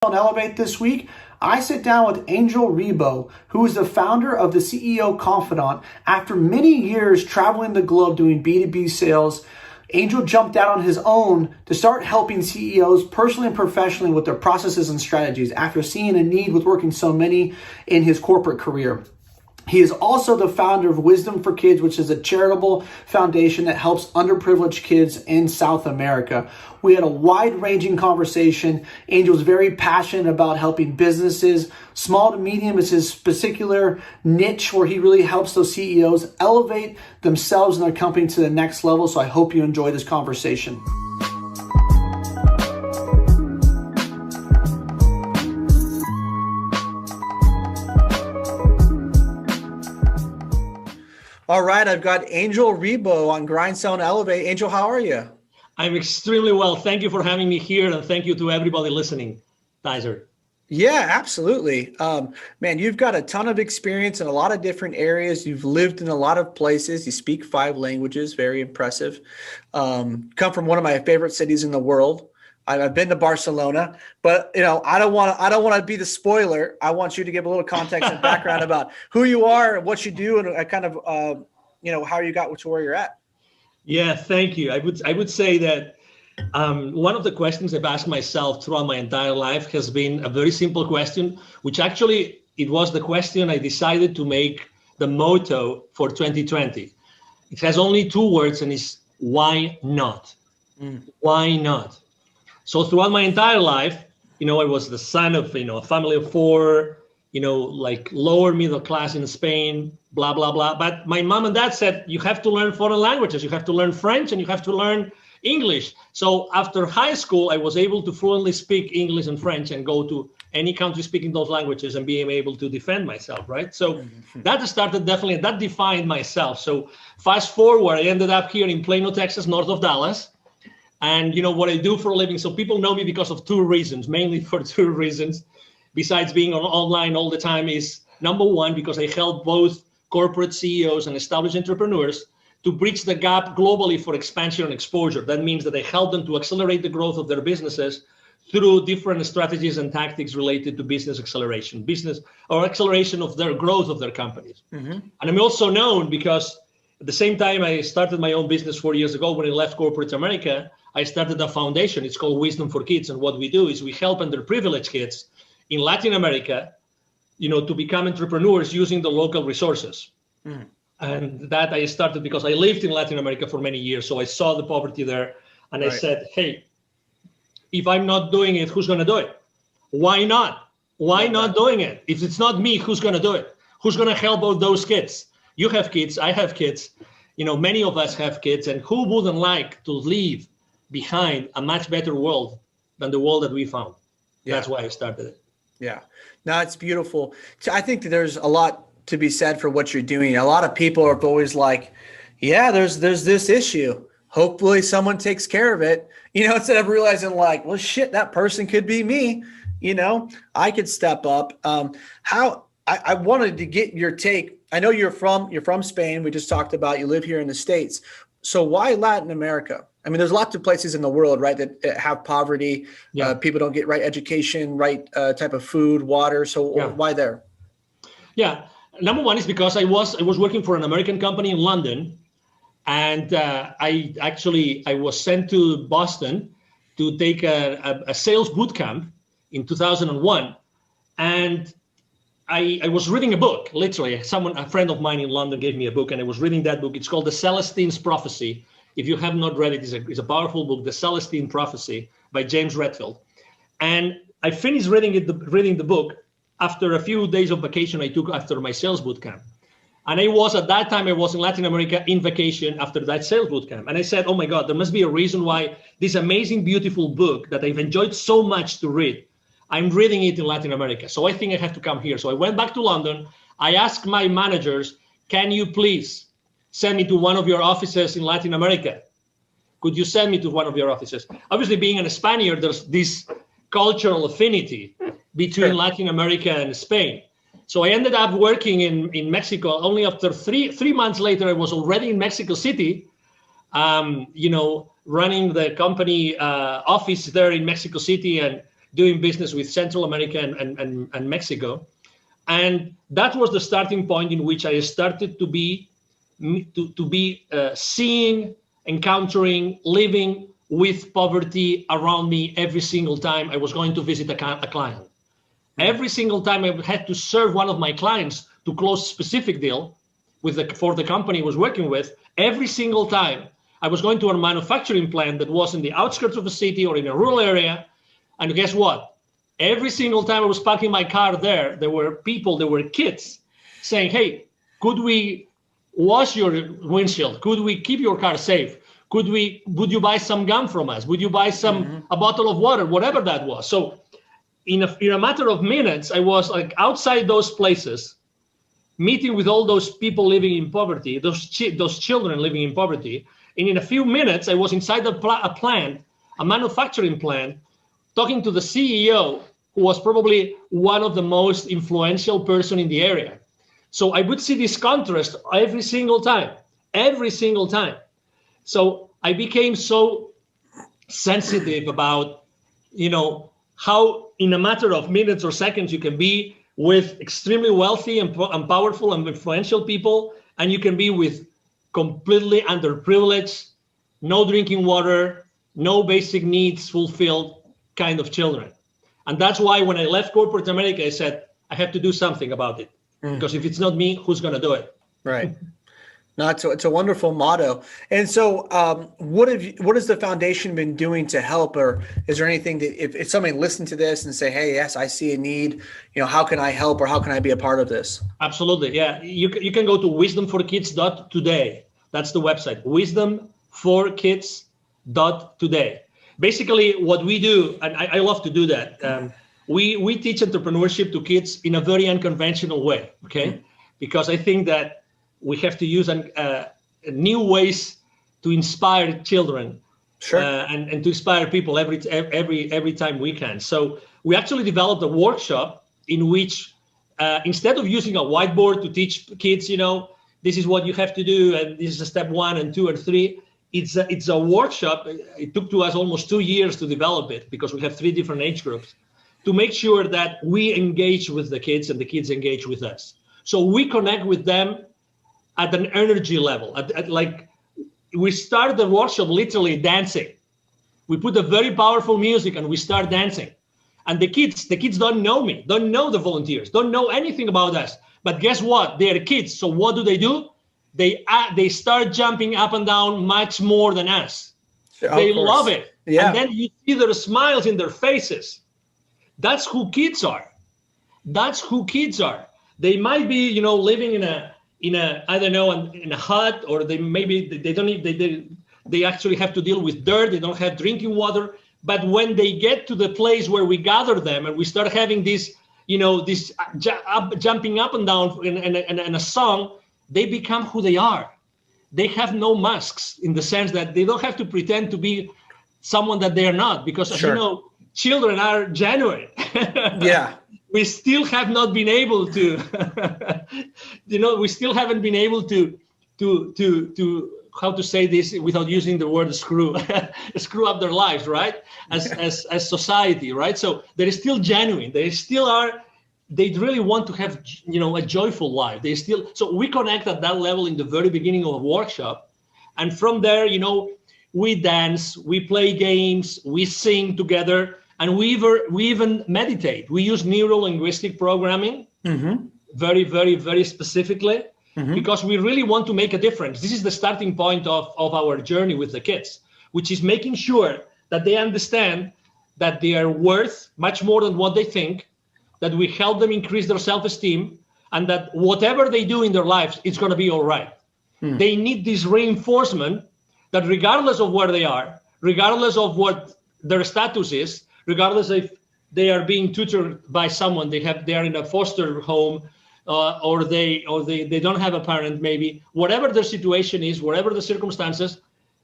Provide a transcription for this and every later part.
Elevate this week, I sit down with Angel Ribo, who is the founder of the CEO Confidant. After many years traveling the globe doing B2B sales, Angel jumped out on his own to start helping CEOs personally and professionally with their processes and strategies after seeing a need with working so many in his corporate career. He is also the founder of Wisdom for Kids, which is a charitable foundation that helps underprivileged kids in South America. We had a wide-ranging conversation. Angel is very passionate about helping businesses. Small to medium is his particular niche where he really helps those CEOs elevate themselves and their company to the next level. So I hope you enjoy this conversation. All right, I've got Angel Ribo on Grind.Sell.Elevate. Angel, how are you? I'm extremely well. Thank you for having me here, and thank you to everybody listening, Tyzer. Yeah, absolutely. Man, you've got a ton of experience in a lot of different areas. You've lived in a lot of places. You speak 5 languages, very impressive. Come from one of my favorite cities in the world. I've been to Barcelona, but I don't want to be the spoiler. I want you to give a little context and background about who you are and what you do, and kind of how you got to where you're at. Yeah, thank you. I would say that one of the questions I've asked myself throughout my entire life has been a very simple question, which actually it was the question I decided to make the motto for 2020. It has only 2 words, and it's why not? Why not? So throughout my entire life, I was the son of, a family of 4, like lower middle class in Spain, blah, blah, blah. But my mom and dad said, you have to learn foreign languages. You have to learn French and you have to learn English. So after high school, I was able to fluently speak English and French and go to any country speaking those languages and being able to defend myself, right? So that started definitely, that defined myself. So fast forward, I ended up here in Plano, Texas, north of Dallas. And what I do for a living, so people know me because of 2 reasons, mainly for 2 reasons, besides being online all the time, is number 1, because I help both corporate CEOs and established entrepreneurs to bridge the gap globally for expansion and exposure. That means that I help them to accelerate the growth of their businesses through different strategies and tactics related to business acceleration, or acceleration of their growth of their companies. And I'm also known because at the same time I started my own business 4 years ago when I left corporate America. I started a foundation. It's called Wisdom for Kids. And what we do is we help underprivileged kids in Latin America, to become entrepreneurs using the local resources. And that I started because I lived in Latin America for many years. So I saw the poverty there. And I said, hey, if I'm not doing it, who's going to do it? Why not? Why not doing it? If it's not me, who's going to do it? Who's going to help out those kids? You have kids. I have kids. Many of us have kids. And who wouldn't like to leave behind a much better world than the world that we found? That's why I started it. Yeah, no, it's beautiful. I think that there's a lot to be said for what you're doing. A lot of people are always like, yeah, there's this issue. Hopefully someone takes care of it, instead of realizing like, well, shit, that person could be me. I could step up. I wanted to get your take. I know you're from Spain. We just talked about you live here in the States. So why Latin America? I mean, there's lots of places in the world, right, that have poverty. People don't get right education, right type of food, water. So why there? Yeah. Number 1 is because I was working for an American company in London. And I was sent to Boston to take a sales boot camp in 2001. And I was reading a book, literally. A friend of mine in London gave me a book, and I was reading that book. It's called The Celestine's Prophecy. If you have not read it, it's a powerful book, The Celestine Prophecy by James Redfield. And I finished reading the book after a few days of vacation I took after my sales boot camp. And at that time, I was in Latin America in vacation after that sales boot camp. And I said, oh my God, there must be a reason why this amazing, beautiful book that I've enjoyed so much to read, I'm reading it in Latin America. So I think I have to come here. So I went back to London. I asked my managers, can you please send me to one of your offices in Latin America? Could you send me to one of your offices? Obviously, being a Spaniard, there's this cultural affinity between Latin America and Spain. So I ended up working in Mexico. Only after three months later, I was already in Mexico City, running the company office there in Mexico City. And doing business with Central America and Mexico. And that was the starting point in which I started to be seeing, encountering, living with poverty around me every single time I was going to visit a client. Every single time I had to serve one of my clients to close a specific deal for the company I was working with, every single time I was going to a manufacturing plant that was in the outskirts of a city or in a rural area. And guess what? Every single time I was parking my car there were people, there were kids saying, hey, could we wash your windshield? Could we keep your car safe? Would you buy some gum from us? Would you buy a bottle of water, whatever that was? So in a matter of minutes, I was like outside those places, meeting with all those people living in poverty, those children living in poverty. And in a few minutes, I was inside a manufacturing plant, talking to the CEO, who was probably one of the most influential person in the area. So I would see this contrast every single time. So I became so sensitive about, how in a matter of minutes or seconds you can be with extremely wealthy and powerful and influential people, and you can be with completely underprivileged, no drinking water, no basic needs fulfilled kind of children. And that's why when I left corporate America, I said, I have to do something about it. Because if it's not me, who's going to do it? Right. No, it's a wonderful motto. And so what has the foundation been doing to help? Or is there anything that if somebody listened to this and say, hey, yes, I see a need, how can I help or how can I be a part of this? Absolutely. Yeah. You can go to wisdomforkids.today. That's the website, wisdomforkids.today. Basically what we do, and I love to do that, we teach entrepreneurship to kids in a very unconventional way, okay? Because I think that we have to use new ways to inspire children, sure, and to inspire people every time we can. So we actually developed a workshop in which instead of using a whiteboard to teach kids, this is what you have to do, and this is step 1 and 2 and 3. It's a workshop. It took to us almost 2 years to develop it because we have 3 different age groups to make sure that we engage with the kids and the kids engage with us. So we connect with them at an energy level. Like we start the workshop literally dancing. We put a very powerful music and we start dancing. And the kids don't know me, don't know the volunteers, don't know anything about us. But guess what? They are kids. So what do? They start jumping up and down much more than us. They love it. Yeah. And then you see their smiles in their faces. That's who kids are. They might be, living in a I don't know, in a hut, or they actually have to deal with dirt. They don't have drinking water. But when they get to the place where we gather them and we start having this, jumping up and down in a song, they become who they are. They have no masks in the sense that they don't have to pretend to be someone that they are not, because sure, children are genuine. Yeah. We still have not been able to, we still haven't been able to how to say this without using the word screw up their lives, right? As society, right? So they're still genuine. They still are. They really want to have, a joyful life. So we connect at that level in the very beginning of a workshop. And from there, we dance, we play games, we sing together, and we even meditate. We use neuro-linguistic programming, very, very, very specifically, because we really want to make a difference. This is the starting point of our journey with the kids, which is making sure that they understand that they are worth much more than what they think, that we help them increase their self-esteem, and that whatever they do in their lives, it's going to be all right. They need this reinforcement that regardless of where they are, regardless of what their status is, regardless if they are being tutored by someone, they are in a foster home, or they don't have a parent, maybe, whatever their situation is, whatever the circumstances,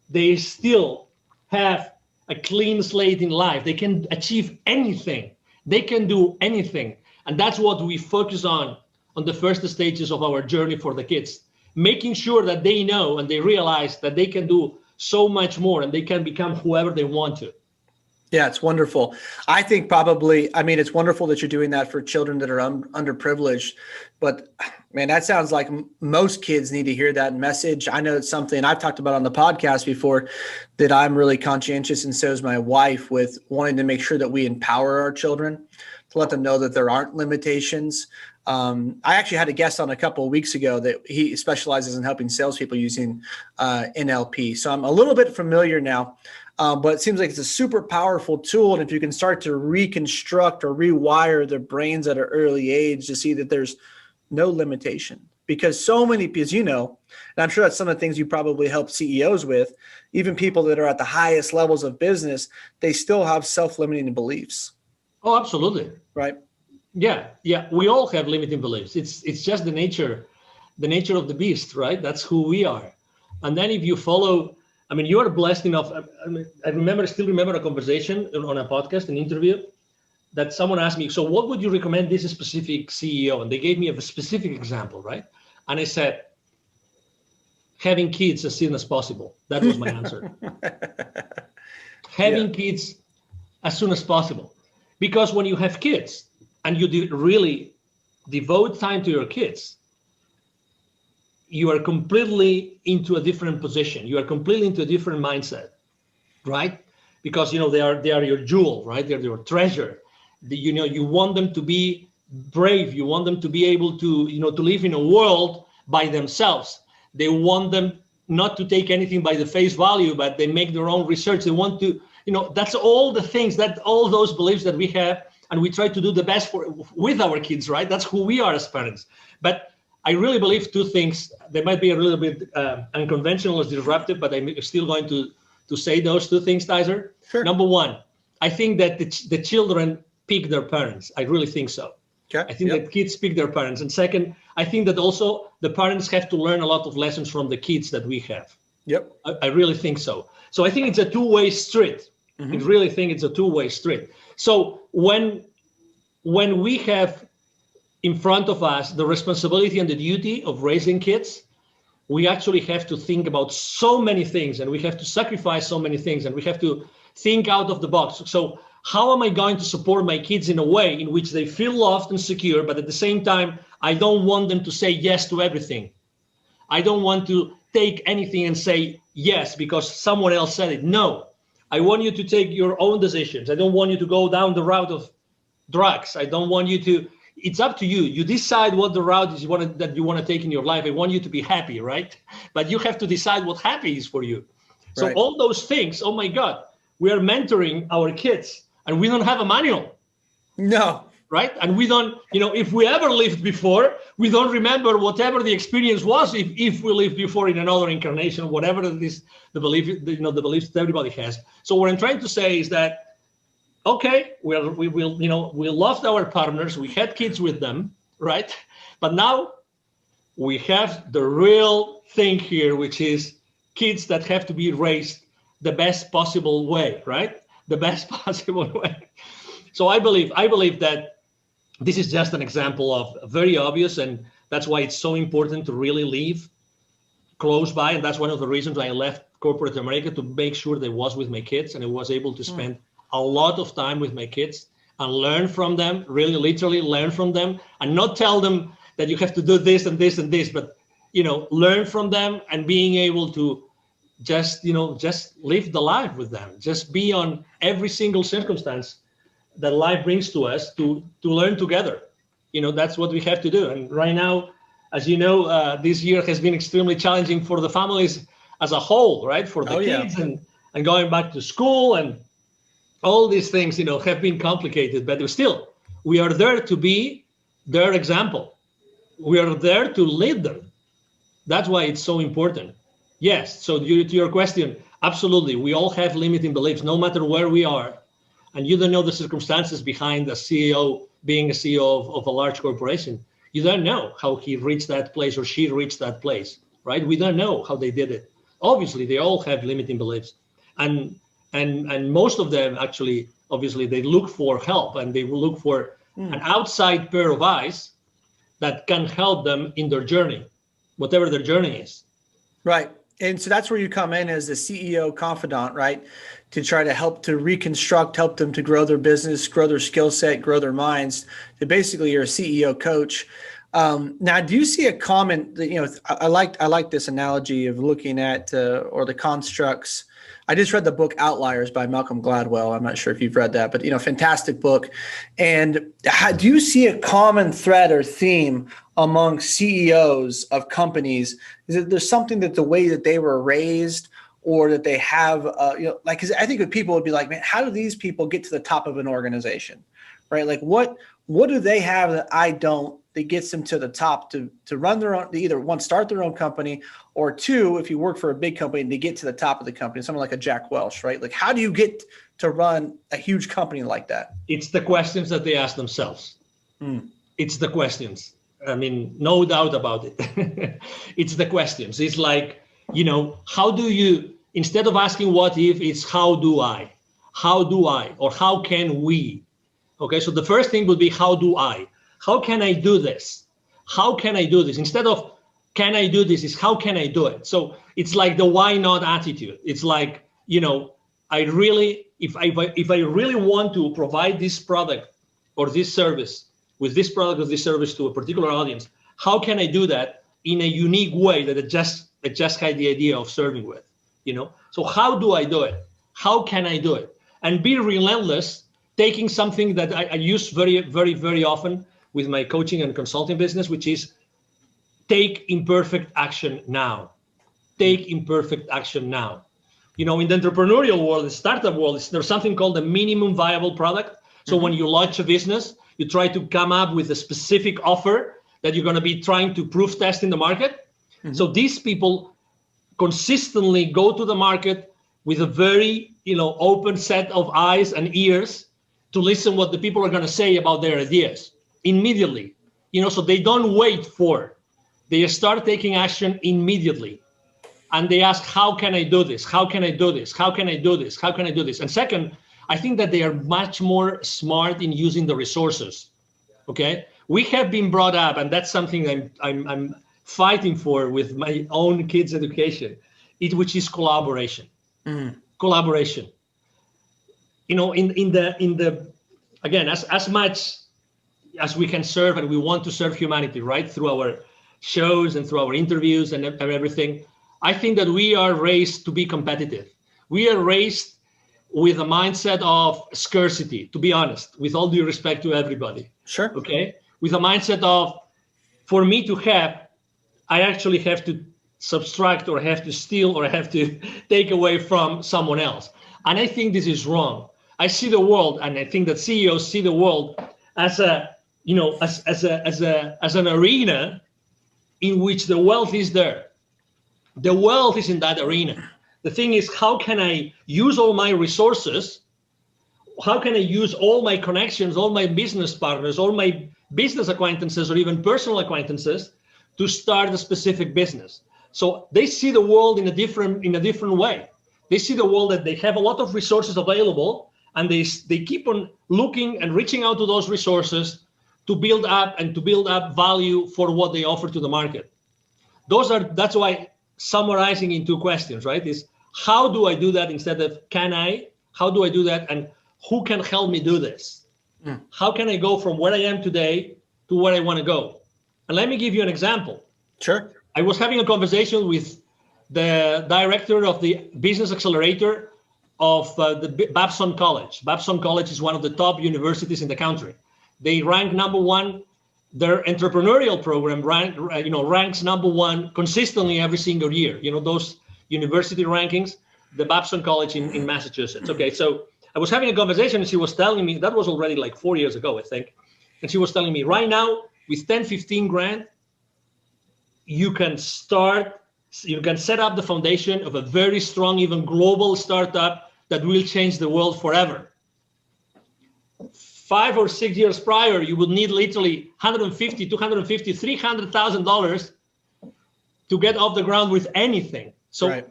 they still have a clean slate in life. They can achieve anything. They can do anything. And that's what we focus on the first stages of our journey for the kids, making sure that they know and they realize that they can do so much more and they can become whoever they want to. Yeah, it's wonderful. I think probably, I mean, it's wonderful that you're doing that for children that are underprivileged, but man, that sounds like most kids need to hear that message. I know it's something I've talked about on the podcast before that I'm really conscientious, and so is my wife, with wanting to make sure that we empower our children, to let them know that there aren't limitations. I actually had a guest on a couple of weeks ago that he specializes in helping salespeople using NLP. So I'm a little bit familiar now. But it seems like it's a super powerful tool. And if you can start to reconstruct or rewire their brains at an early age to see that there's no limitation, because so many, as you know, and I'm sure that's some of the things you probably help CEOs with, even people that are at the highest levels of business, they still have self-limiting beliefs. Oh, absolutely. Right. Yeah. Yeah. We all have limiting beliefs. It's just the nature of the beast, right? That's who we are. And then if you follow, I mean, you are blessed enough. I still remember a conversation on a podcast, an interview, that someone asked me, so what would you recommend this specific CEO? And they gave me a specific example, right? And I said, having kids as soon as possible. That was my answer. Having kids as soon as possible. Because when you have kids and you really devote time to your kids, you are completely into a different position. You are completely into a different mindset, right? Because, they are your jewel, right? They're your treasure. You want them to be brave. You want them to be able to, to live in a world by themselves. They want them not to take anything by the face value, but they make their own research. They want to, that's all the things, all those beliefs that we have, and we try to do the best with our kids, right? That's who we are as parents. But I really believe two things. They might be a little bit unconventional or disruptive, but I'm still going to say those two things, Tyzer. Sure. Number one, I think that the children pick their parents. I really think so. Okay. I think that kids pick their parents. And second, I think that also the parents have to learn a lot of lessons from the kids that we have. Yep. I really think so. So I think it's a two-way street. Mm-hmm. I really think it's a two-way street. So when we have in front of us the responsibility and the duty of raising kids, we actually have to think about so many things, and we have to sacrifice so many things, and we have to think out of the box. So how am I going to support my kids in a way in which they feel loved and secure, but at the same time, I don't want them to say yes to everything. I don't want to take anything and say yes because someone else said it. No, I want you to take your own decisions. I don't want you to go down the route of drugs. I don't want you to. It's up to you. You decide what the route is that you want to take in your life. I want you to be happy, right? But you have to decide what happy is for you. So all those things, oh my God, we are mentoring our kids and we don't have a manual. No. Right? And we don't, if we ever lived before, we don't remember whatever the experience was if we lived before in another incarnation, whatever it is, the beliefs that everybody has. So what I'm trying to say is that, okay, we loved our partners, we had kids with them, right? But now we have the real thing here, which is kids that have to be raised the best possible way, right? The best possible way. So I believe that this is just an example of very obvious, and that's why it's so important to really live close by. And that's one of the reasons I left corporate America, to make sure that I was with my kids and I was able to spend a lot of time with my kids and learn from them, really literally learn from them, and not tell them that you have to do this and this and this, but, learn from them and being able to just live the life with them, just be on every single circumstance that life brings to us to learn together. That's what we have to do. And right now, as you know, this year has been extremely challenging for the families as a whole, right? For the kids and going back to school and all these things, have been complicated, but still, we are there to be their example. We are there to lead them. That's why it's so important. Yes, so to your question, absolutely, we all have limiting beliefs, no matter where we are. And you don't know the circumstances behind a CEO being a CEO of a large corporation. You don't know how he reached that place or she reached that place, right? We don't know how they did it. Obviously, they all have limiting beliefs. And most of them actually, obviously, they look for help, and they will look for an outside pair of eyes that can help them in their journey, whatever their journey is. Right. And so that's where you come in as the CEO Confidant, right? To try to help to reconstruct, help them to grow their business, grow their skill set, grow their minds. So basically, you're a CEO coach. Now, do you see a common? I like this analogy of looking at or the constructs. I just read the book Outliers by Malcolm Gladwell. I'm not sure if you've read that, but fantastic book. And do you see a common thread or theme among CEOs of companies? Is that there's something that the way that they were raised, or that they have, because I think people would be like, man, how do these people get to the top of an organization, right? Like what do they have that I don't, that gets them to the top to run their own, to either one, start their own company, or two, if you work for a big company, to get to the top of the company, someone like a Jack Welch, right? Like, how do you get to run a huge company like that? It's the questions that they ask themselves. It's the questions. I mean, no doubt about it. It's the questions. It's like, how do you, instead of asking what if, it's how do I, or how can we? Okay, so the first thing would be, how do I? How can I do this? How can I do this? Instead of can I do this, is how can I do it? So it's like the why not attitude. It's like, I really, if I really want to provide this product or this service, with this product or this service to a particular audience, how can I do that in a unique way that it just had the idea of serving with, So how do I do it? How can I do it? And be relentless, taking something that I use very, very, very often with my coaching and consulting business, which is take imperfect action now. Take imperfect action now. In the entrepreneurial world, the startup world, there's something called the minimum viable product. So when you launch a business, you try to come up with a specific offer that you're going to be trying to proof test in the market. So these people consistently go to the market with a very, open set of eyes and ears to listen what the people are going to say about their ideas immediately. So they don't wait they start taking action immediately. And they ask, how can I do this? How can I do this? How can I do this? How can I do this? And second, I think that they are much more smart in using the resources. Okay, we have been brought up, and that's something I'm fighting for with my own kids' education, which is collaboration. Collaboration. In the again, as much as we can serve, and we want to serve humanity, right, through our shows and through our interviews and everything, I think that we are raised to be competitive. We are raised with a mindset of scarcity, to be honest, with all due respect to everybody. Sure. Okay. With a mindset of, for me to have, I actually have to subtract or have to steal or have to take away from someone else. And I think this is wrong. I see the world, and I think that CEOs see the world as as an arena in which the wealth is there. The wealth is in that arena. The thing is, how can I use all my resources? How can I use all my connections, all my business partners, all my business acquaintances, or even personal acquaintances to start a specific business? So they see the world in a different way. They see the world that they have a lot of resources available, and they keep on looking and reaching out to those resources to build up value for what they offer to the market. That's why, summarizing in two questions, right, is how do I do that instead of can I? How do I do that, and who can help me do this? How can I go from where I am today to where I want to go? And let me give you an example. Sure. I was having a conversation with the director of the business accelerator of the Babson College. Babson College is one of the top universities in the country. They rank number one. Their entrepreneurial program ranks number one consistently every single year. Those university rankings, the Babson College in Massachusetts. Okay, so I was having a conversation, and she was telling me, that was already like 4 years ago, I think. And she was telling me, right now, with 10, 15 grand, you can set up the foundation of a very strong, even global startup that will change the world forever. 5 or 6 years prior, you would need literally $150,000, $250,000, $300,000 to get off the ground with anything. So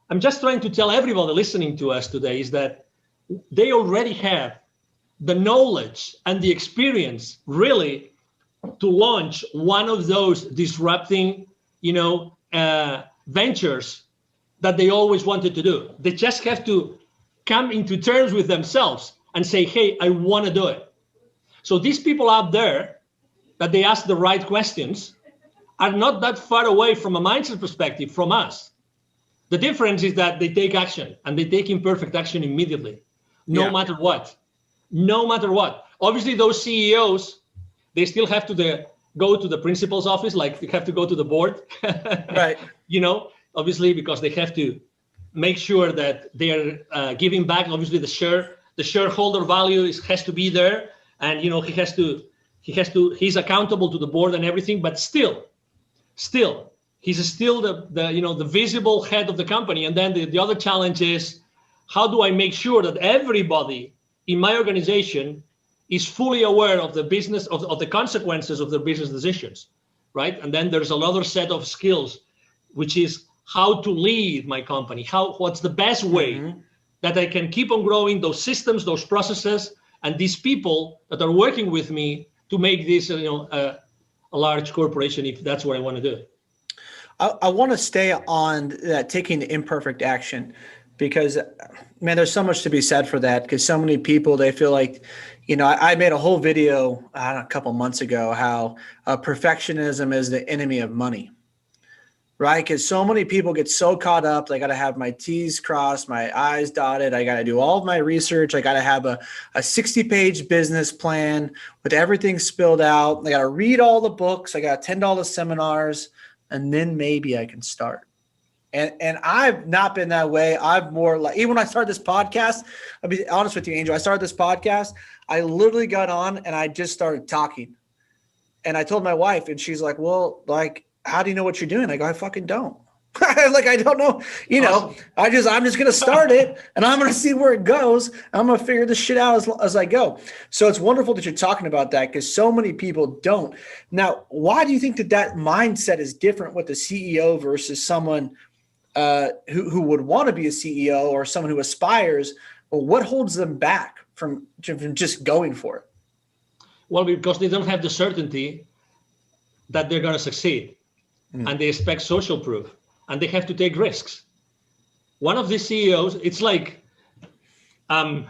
I'm just trying to tell everybody listening to us today is that they already have the knowledge and the experience really to launch one of those disrupting, ventures that they always wanted to do. They just have to come into terms with themselves and say, hey, I want to do it. So these people out there that they ask the right questions are not that far away from a mindset perspective from us. The difference is that they take action, and they take imperfect action immediately, no matter what. No matter what. Obviously, those CEOs, they still have to go to the principal's office, like they have to go to the board. Right. Obviously, because they have to make sure that they are giving back. Obviously, the shareholder value has to be there, and he's accountable to the board and everything. But still, he's still the visible head of the company. And then the other challenge is, how do I make sure that everybody in my organization is fully aware of the business of the consequences of their business decisions, right? And then there's another set of skills, which is how to lead my company. What's the best way that I can keep on growing those systems, those processes, and these people that are working with me to make this, a large corporation, if that's what I want to do. I want to stay on that, taking the imperfect action, because, man, there's so much to be said for that. Because so many people, they feel like, I made a whole video a couple months ago how perfectionism is the enemy of money, right? Because so many people get so caught up. I got to have my T's crossed, my I's dotted. I got to do all of my research. I got to have a 60-page business plan with everything spilled out. I got to read all the books. I got $10 seminars, and then maybe I can start. And I've not been that way. I've more like, even when I started this podcast, I'll be honest with you, Angel, I started this podcast. I literally got on and I just started talking. And I told my wife, and she's like, well, how do you know what you're doing? I go, I fucking don't. I don't know. Awesome. I'm just going to start it, and I'm going to see where it goes. I'm going to figure this shit out as I go. So it's wonderful that you're talking about that, because so many people don't. Now, why do you think that mindset is different with the CEO versus someone who would want to be a CEO, or someone who aspires? Or what holds them back from just going for it? Well, because they don't have the certainty that they're going to succeed, and they expect social proof, and they have to take risks. One of the CEOs, it's like, I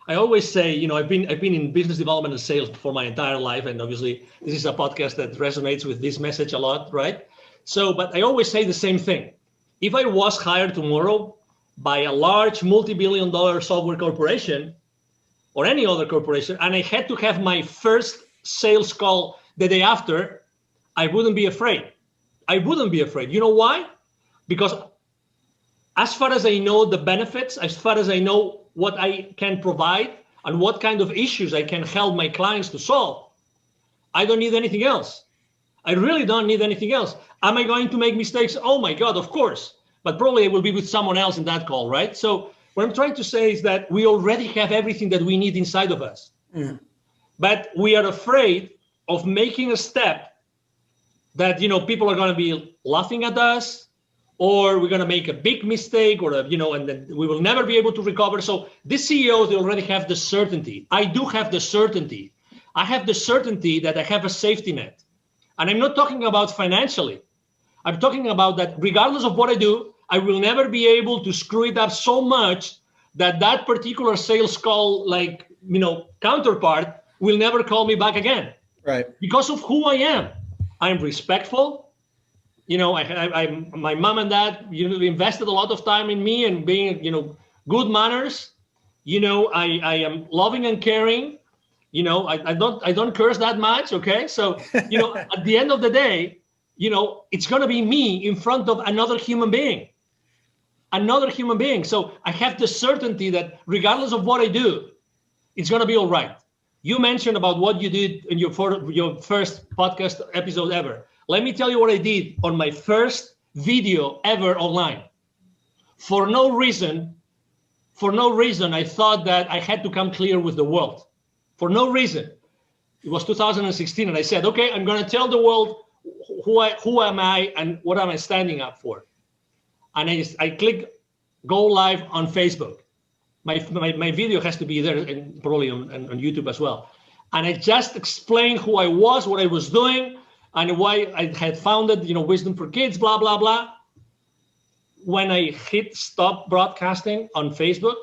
always say, I've been in business development and sales for my entire life, and obviously this is a podcast that resonates with this message a lot, right? So, but I always say the same thing. If I was hired tomorrow by a large multi-billion-dollar software corporation or any other corporation, and I had to have my first sales call the day after, I wouldn't be afraid. I wouldn't be afraid. You know why? Because as far as I know the benefits, as far as I know what I can provide and what kind of issues I can help my clients to solve, I don't need anything else. I really don't need anything else. Am I going to make mistakes? Oh my God, of course. But probably I will be with someone else in that call, right? So what I'm trying to say is that we already have everything that we need inside of us. But we are afraid of making a step that, people are going to be laughing at us, or we're going to make a big mistake, or, and then we will never be able to recover. So these CEOs, they already have the certainty. I do have the certainty. I have the certainty that I have a safety net. And I'm not talking about financially. I'm talking about that regardless of what I do, I will never be able to screw it up so much that particular sales call, counterpart will never call me back again. Right. Because of who I am. I'm respectful. My mom and dad, invested a lot of time in me and being, good manners. I am loving and caring. I don't curse that much. Okay. So, at the end of the day, it's going to be me in front of another human being. So I have the certainty that regardless of what I do, it's going to be all right. You mentioned about what you did in your first podcast episode ever. Let me tell you what I did on my first video ever online. For no reason, I thought that I had to come clear with the world. For no reason. It was 2016, and I said, okay, I'm going to tell the world who am I and what am I standing up for. And I click go live on Facebook. My video has to be there, and probably on YouTube as well. And I just explained who I was, what I was doing, and why I had founded, Wisdom for Kids, blah, blah, blah. when I hit stop broadcasting on Facebook,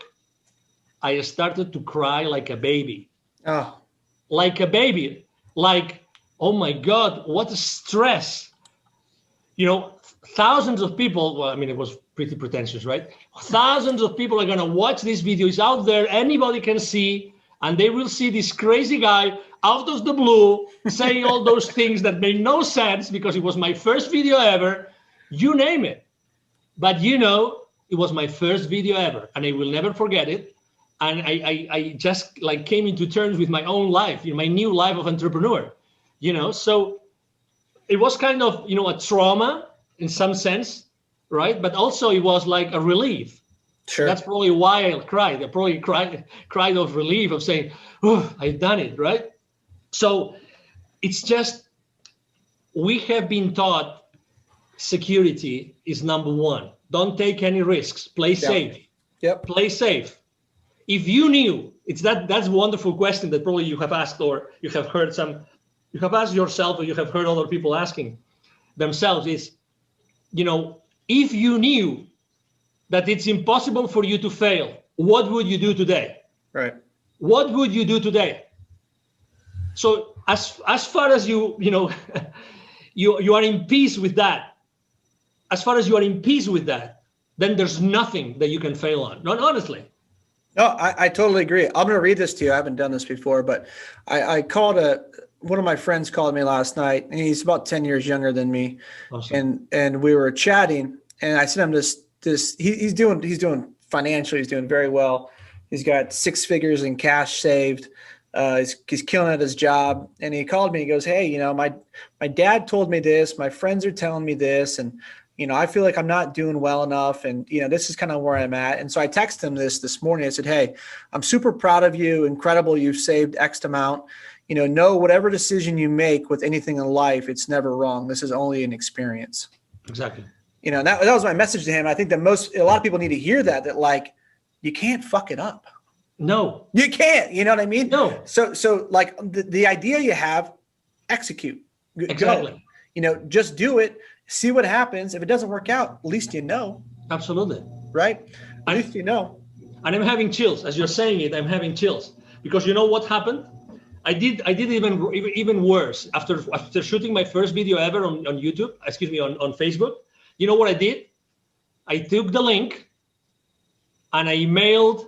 I started to cry like a baby. Oh. Like a baby. Like, oh my God, what a stress. Thousands of people, well, I mean, it was pretty pretentious, right? Thousands of people are going to watch this video. It's out there. Anybody can see, and they will see this crazy guy out of the blue saying all those things that made no sense because it was my first video ever. You name it. But it was my first video ever, and I will never forget it. And I just like came into terms with my own life, my new life of entrepreneur, so it was kind of, a trauma in some sense, right? But also it was like a relief. Sure. That's probably why I cried. I probably cried of relief of saying, oh, I've done it, right? So it's just, we have been taught security is number one. Don't take any risks. Play safe. Yep. Play safe. If you knew, that's a wonderful question that probably you have asked, or you have heard you have asked yourself, or you have heard other people asking themselves is, if you knew that it's impossible for you to fail, what would you do today? Right. What would you do today? So as far as you are in peace with that, then there's nothing that you can fail on. Not honestly. No, I totally agree. I'm going to read this to you. I haven't done this before, but I called one of my friends called me last night, and he's about 10 years younger than me. Awesome. And we were chatting, and I sent him this, he's doing financially, he's doing very well. He's got 6 figures in cash saved. He's killing at his job. And he called me, he goes, hey, my dad told me this, my friends are telling me this. And, I feel like I'm not doing well enough. And, this is kind of where I'm at. And so I texted him this morning. I said, hey, I'm super proud of you. Incredible. You've saved X amount. Know whatever decision you make with anything in life, it's never wrong. This is only an experience. Exactly. That was my message to him. I think that a lot of people need to hear that like, you can't fuck it up. No, you can't. You know what I mean? No. So like the idea you have, execute. Exactly. Go. Just do it. See what happens. If it doesn't work out, at least you know. Absolutely. Right? At least you know. And I'm having chills. As you're saying it, I'm having chills. Because you know what happened? I did even worse. After shooting my first video ever on YouTube, on Facebook, you know what I did? I took the link and I emailed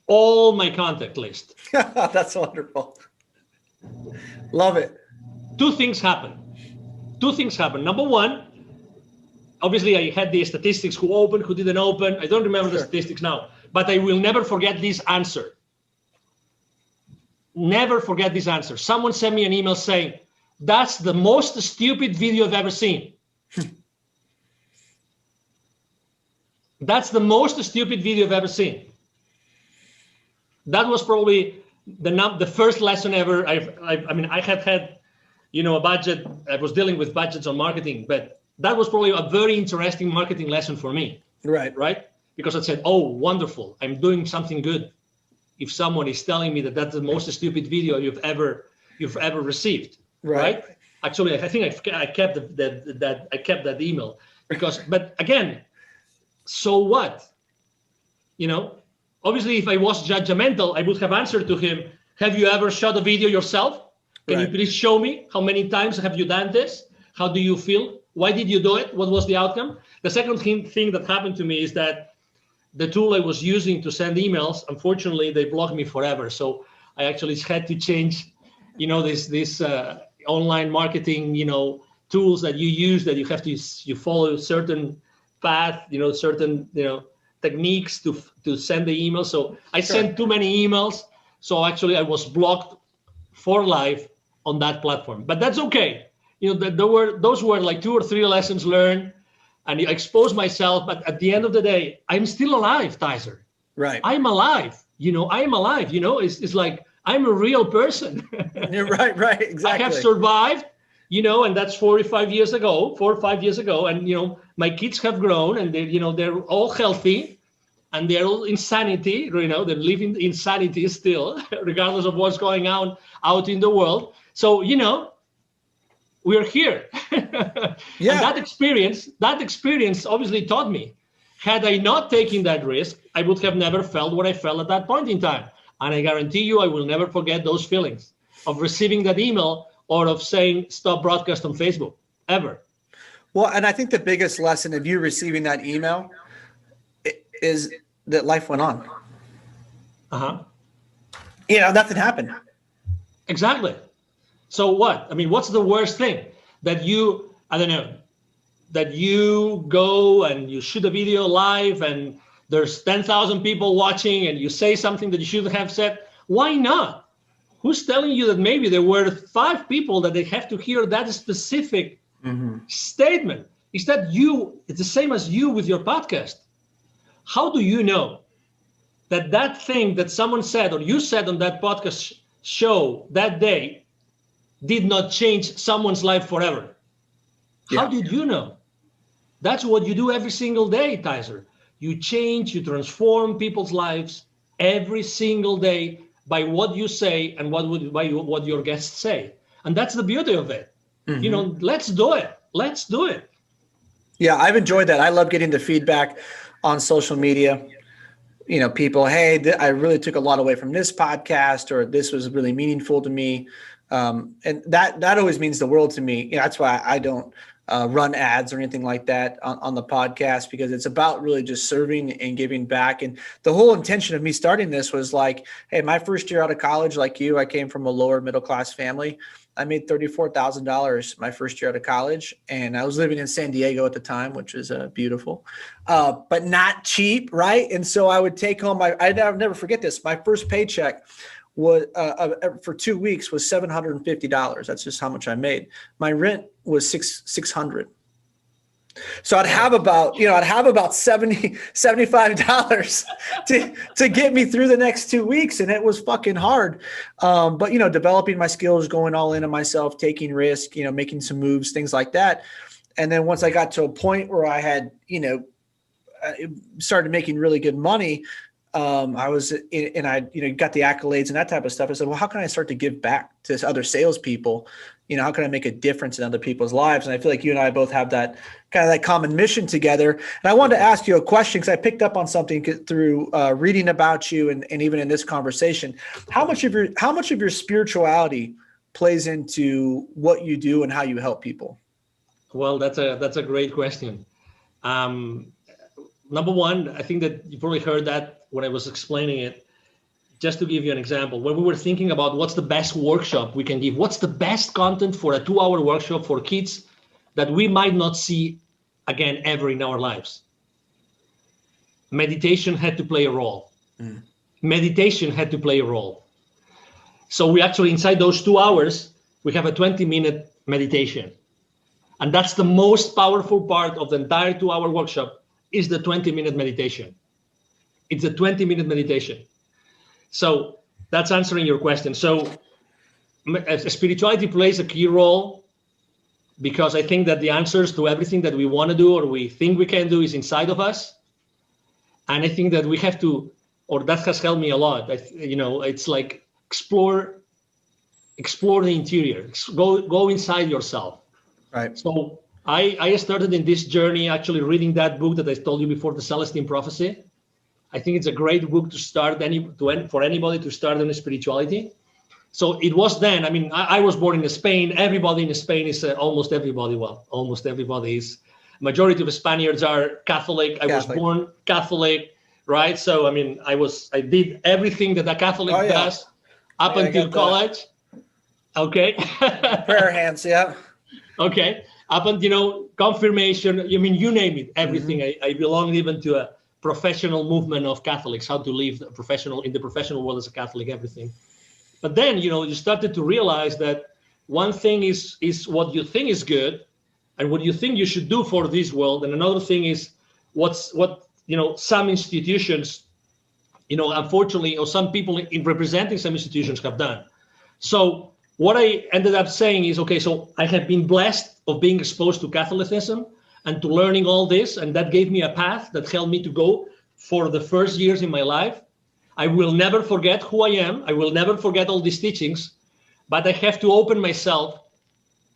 all my contact list. That's wonderful. Love it. Two things happened. Number one, obviously I had the statistics, who opened, who didn't open. I don't remember the statistics now, but I will never forget this answer. Never forget this answer. Someone sent me an email saying, that's the most stupid video I've ever seen. That's the most stupid video I've ever seen. That was probably the first lesson ever. I had a budget. I was dealing with budgets on marketing, but that was probably a very interesting marketing lesson for me. Right? Because I said, oh, wonderful. I'm doing something good. If someone is telling me that that's the most stupid video you've ever received. Right? Actually, I think I kept that email but again, so what? Obviously, if I was judgmental, I would have answered to him, have you ever shot a video yourself? Can you please show me how many times have you done this? How do you feel? Why did you do it? What was the outcome? The second thing that happened to me is that the tool I was using to send emails, unfortunately, they blocked me forever. So I actually had to change, this online marketing, tools that you use, that you follow a certain path, certain, techniques to send the email. So I sent too many emails. So actually I was blocked for life on that platform, but that's okay. Those were like 2 or 3 lessons learned, and I exposed myself. But at the end of the day, I'm still alive, Tyzer. Right. I'm alive. I'm alive. It's like I'm a real person. You're right. Exactly. I have survived. And that's 4 or 5 years ago. And my kids have grown, and they're all healthy, and they're all in sanity. They're living in sanity still, regardless of what's going on out in the world. So we're here. Yeah. And that experience obviously taught me. Had I not taken that risk, I would have never felt what I felt at that point in time. And I guarantee you, I will never forget those feelings of receiving that email or of saying, stop broadcast on Facebook, ever. Well, and I think the biggest lesson of you receiving that email is that life went on. Uh-huh. You know, nothing happened. Exactly. So what? I mean, what's the worst thing? That you, I don't know, that you go and you shoot a video live and there's 10,000 people watching and you say something that you shouldn't have said. Why not? Who's telling you that maybe there were 5 people that they have to hear that specific statement? Is that you? It's the same as you with your podcast. How do you know that that thing that someone said or you said on that podcast show that day did not change someone's life forever? Yeah. How did you know? That's what you do every single day, Tyzer. You change, you transform people's lives every single day by what you say and what your guests say. And that's the beauty of it. You know, let's do it. Let's do it. Yeah, I've enjoyed that. I love getting the feedback on social media. You know, people, hey, I really took a lot away from this podcast, or this was really meaningful to me. And that always means the world to me. You know, that's why I don't run ads or anything like that on the podcast, because it's about really just serving and giving back. And the whole intention of me starting this was like, hey, my first year out of college, like you, I came from a lower middle class family. I made $34,000 my first year out of college, and I was living in San Diego at the time, which is beautiful, but not cheap, right? And so I would take home I'll never forget this. My first paycheck was for 2 weeks was $750. That's just how much I made. My rent was $600. So I'd have about $70, $75 to get me through the next 2 weeks. And it was fucking hard. But, you know, developing my skills, going all in on myself, taking risk, you know, making some moves, things like that. And then once I got to a point where I had, you know, started making really good money, I was in, and I, you know, got the accolades and that type of stuff. I said, well, how can I start to give back to other salespeople? You know, how can I make a difference in other people's lives? And I feel like you and I both have that kind of that common mission together. And I wanted to ask you a question, because I picked up on something through reading about you and even in this conversation. How much of your spirituality plays into what you do and how you help people? Well, that's a great question. Number one, I think that you probably heard that when I was explaining it. Just to give you an example, when we were thinking about what's the best workshop we can give, what's the best content for a 2-hour workshop for kids that we might not see again ever in our lives, meditation had to play a role. Meditation had to play a role. So we actually, inside those 2 hours, we have a 20-minute meditation. And that's the most powerful part of the entire 2-hour workshop, is the 20-minute meditation. It's a 20-minute meditation. So that's answering your question. So spirituality plays a key role, because I think that the answers to everything that we want to do or we think we can do is inside of us. And I think that we have to, or that has helped me a lot. You know, it's like explore the interior, go inside yourself. Right. So I started in this journey actually reading that book that I told you before, The Celestine Prophecy. I think it's a great book to start for anybody to start in spirituality. So it was then, I mean, I was born in Spain. Everybody in Spain is almost everybody is. Majority of Spaniards are Catholic. I was born Catholic, right? So, I mean, I did everything that a Catholic does up until college. Okay. Prayer hands, yeah. Okay. Up until, you know, confirmation, I mean, you name it, everything. I belong even to a professional movement of Catholics, how to live in the professional world as a Catholic, everything. But then, you know, you started to realize that one thing is what you think is good and what you think you should do for this world. And another thing is what, you know, some institutions, you know, unfortunately, or some people in representing some institutions have done. So what I ended up saying is, okay, so I have been blessed of being exposed to Catholicism and to learning all this. And that gave me a path that helped me to go for the first years in my life. I will never forget who I am. I will never forget all these teachings, but I have to open myself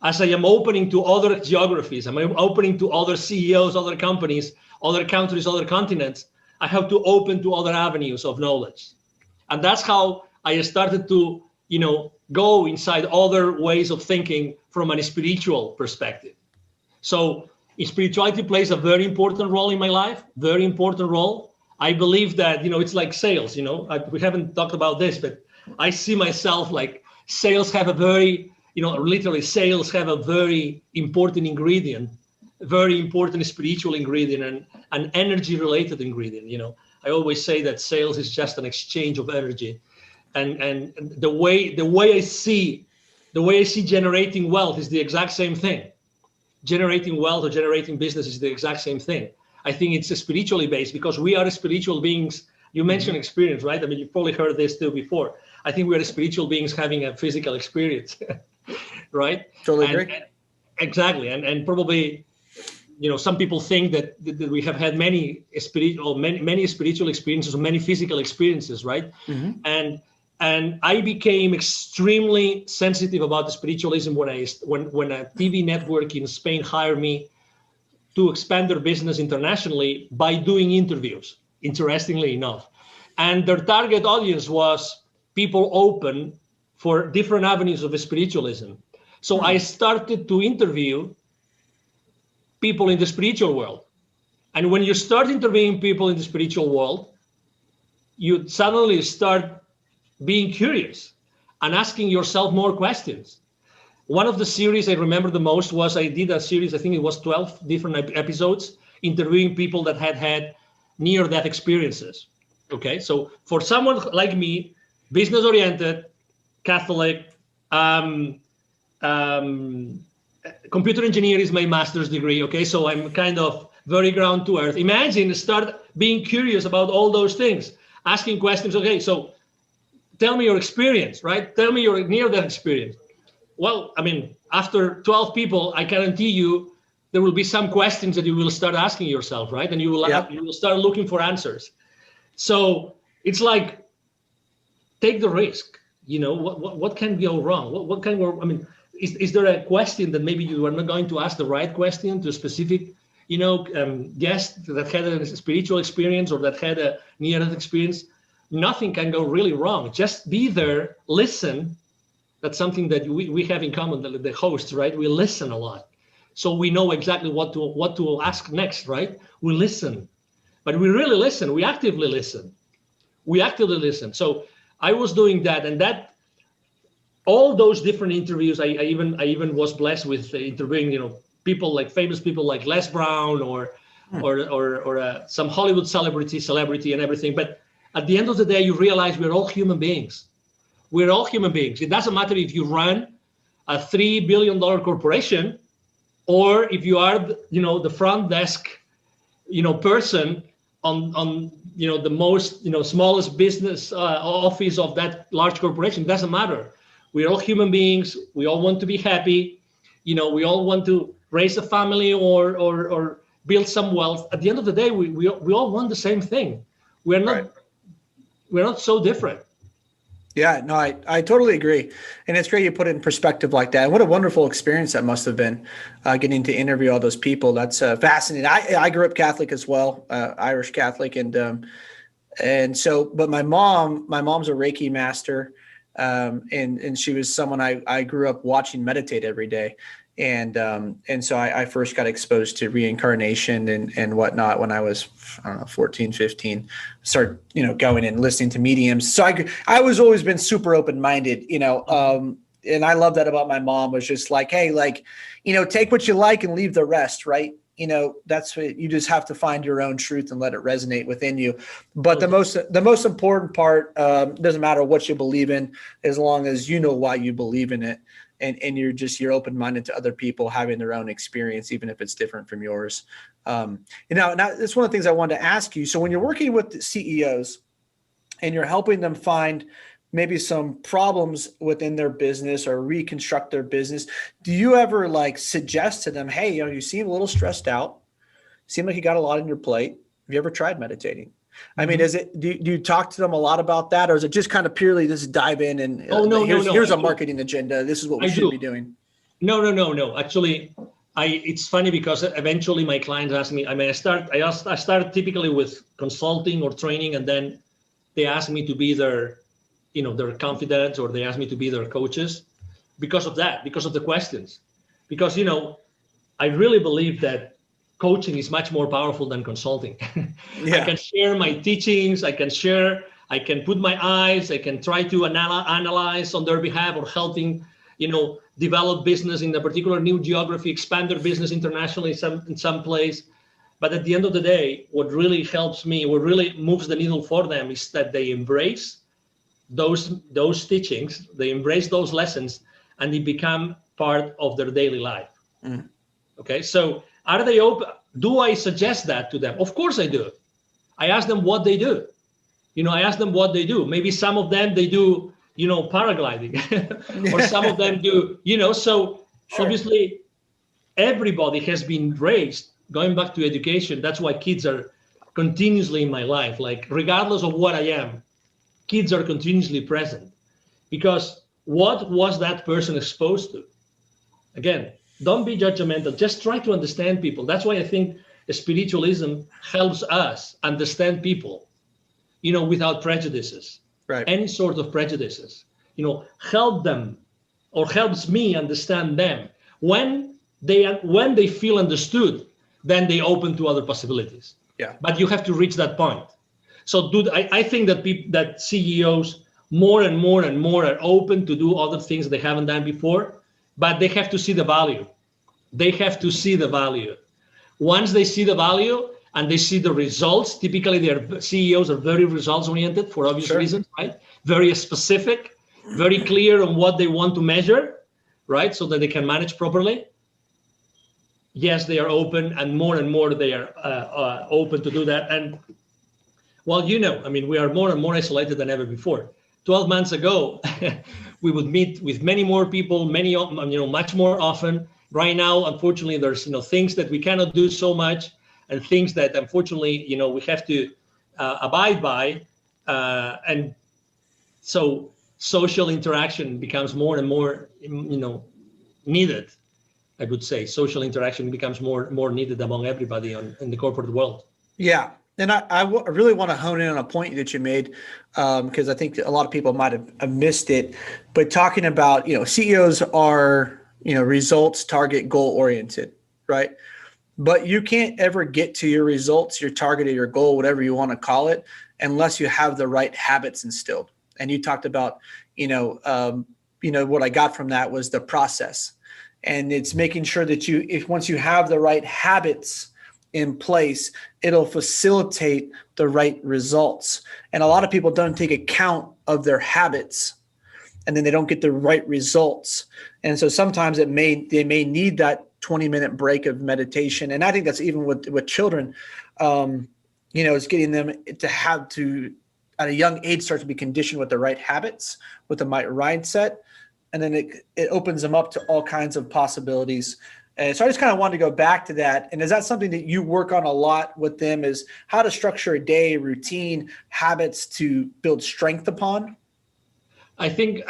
as I am opening to other geographies, I'm opening to other CEOs, other companies, other countries, other continents, I have to open to other avenues of knowledge. And that's how I started to, go inside other ways of thinking from a spiritual perspective. So spirituality plays a very important role in my life, very important role. I believe that, it's like sales, we haven't talked about this, but I see myself like sales have a very, literally sales have a very important ingredient, very important spiritual ingredient and an energy related ingredient. I always say that sales is just an exchange of energy. And the way I see generating wealth is the exact same thing. Generating wealth or generating business is the exact same thing. I think it's spiritually based because we are spiritual beings. You mentioned experience, right? I mean, you've probably heard this too before. I think we are spiritual beings having a physical experience, right? Totally agree. Exactly. And probably, some people think that we have had many spiritual experiences or many physical experiences, right? Mm-hmm. And I became extremely sensitive about the spiritualism when a TV network in Spain hired me to expand their business internationally by doing interviews, interestingly enough. And their target audience was people open for different avenues of spiritualism. So I started to interview people in the spiritual world. And when you start interviewing people in the spiritual world, you suddenly start being curious and asking yourself more questions. One of the series I remember the most was I did a series, I think it was 12 different episodes, interviewing people that had near-death experiences. Okay, so for someone like me, business-oriented, Catholic, computer engineer is my master's degree. Okay, so I'm kind of very ground to earth. Imagine start being curious about all those things, asking questions. Okay, so tell me your experience, right? Tell me your near-death experience. Well, I mean, after 12 people, I guarantee you there will be some questions that you will start asking yourself, right? And you will start looking for answers. So it's like, take the risk. What can go wrong? What can go? I mean, is there a question that maybe you are not going to ask the right question to a specific, guest that had a spiritual experience or that had a near-death experience? Nothing can go really wrong. Just be there, listen. That's something that we have in common, the hosts, right? We listen a lot. So we know exactly what to ask next, right? We listen, but we really listen. We actively listen. So I was doing that, and that all those different interviews, I even was blessed with interviewing, people like famous people like Les Brown or some Hollywood celebrity and everything. But at the end of the day, you realize we're all human beings. We're all human beings. It doesn't matter if you run a $3 billion corporation or if you are, the front desk, person on the most, smallest business office of that large corporation. It doesn't matter. We're all human beings. We all want to be happy. We all want to raise a family or build some wealth. At the end of the day, we all want the same thing. We're not so different. Yeah, no, I totally agree. And it's great you put it in perspective like that. And what a wonderful experience that must have been, getting to interview all those people. That's fascinating. I grew up Catholic as well, Irish Catholic. And so, but my mom's a Reiki master. And she was someone I grew up watching meditate every day. And so I first got exposed to reincarnation and whatnot when I was, 14, 15, started, going and listening to mediums. So I was always been super open-minded, and I love that about my mom was just like, hey, take what you like and leave the rest. Right. That's what you just have to find your own truth and let it resonate within you. But the most important part, doesn't matter what you believe in, as long as you know why you believe in it. And you're open-minded to other people having their own experience, even if it's different from yours. Now that's one of the things I wanted to ask you. So when you're working with the CEOs and you're helping them find maybe some problems within their business or reconstruct their business, do you ever suggest to them, hey, you seem a little stressed out, seem like you got a lot on your plate. Have you ever tried meditating? I mean, do you talk to them a lot about that, or is it just kind of purely just dive in and here's a marketing agenda? This is what we should be doing. No. Actually, it's funny because eventually my clients ask me. I mean, I start typically with consulting or training, and then they ask me to be their confidants, or they ask me to be their coaches because of that, because of the questions. Because, I really believe that coaching is much more powerful than consulting. Yeah. I can share my teachings, I can put my eyes, I can try to analyze on their behalf, or helping, develop business in a particular new geography, expand their business internationally in some place. But at the end of the day, what really helps me, what really moves the needle for them, is that they embrace those teachings, they embrace those lessons, and they become part of their daily life. Mm. Okay, so are they open? Do I suggest that to them? Of course I do. I ask them what they do. Maybe some of them, they do, paragliding, or some of them do, so sure. Obviously everybody has been raised, going back to education. That's why kids are continuously in my life. Like, regardless of what I am, kids are continuously present, because what was that person exposed to? Again, don't be judgmental. Just try to understand people. That's why I think spiritualism helps us understand people, without prejudices, right? Any sort of prejudices, help them, or helps me understand them. When they feel understood, then they open to other possibilities. Yeah. But you have to reach that point. So, I think that CEOs more and more are open to do other things they haven't done before, but they have to see the value. Once they see the value and they see the results, typically their CEOs are very results oriented for obvious reasons, right? Very specific, very clear on what they want to measure, right? So that they can manage properly. Yes, they are open, and more they are open to do that. And well, we are more and more isolated than ever before. 12 months ago, we would meet with many more people, much more often. Right now, unfortunately, there's, things that we cannot do so much, and things that, unfortunately, we have to abide by. And so social interaction becomes more and more, needed. I would say social interaction becomes more needed among everybody in the corporate world. Yeah. And I really want to hone in on a point that you made, because I think a lot of people might have missed it. But talking about, CEOs are, results, target, goal oriented, right? But you can't ever get to your results, your target, or your goal, whatever you want to call it, unless you have the right habits instilled. And you talked about, what I got from that was the process. And it's making sure that once you have the right habits in place, it'll facilitate the right results. And a lot of people don't take account of their habits, and then they don't get the right results. And so sometimes they may need that 20-minute break of meditation. And I think that's even with children, it's getting them to have to, at a young age, start to be conditioned with the right habits, with the right mindset. And then it opens them up to all kinds of possibilities. And so I just kind of wanted to go back to that. And is that something that you work on a lot with them, is how to structure a day, routine, habits to build strength upon? I think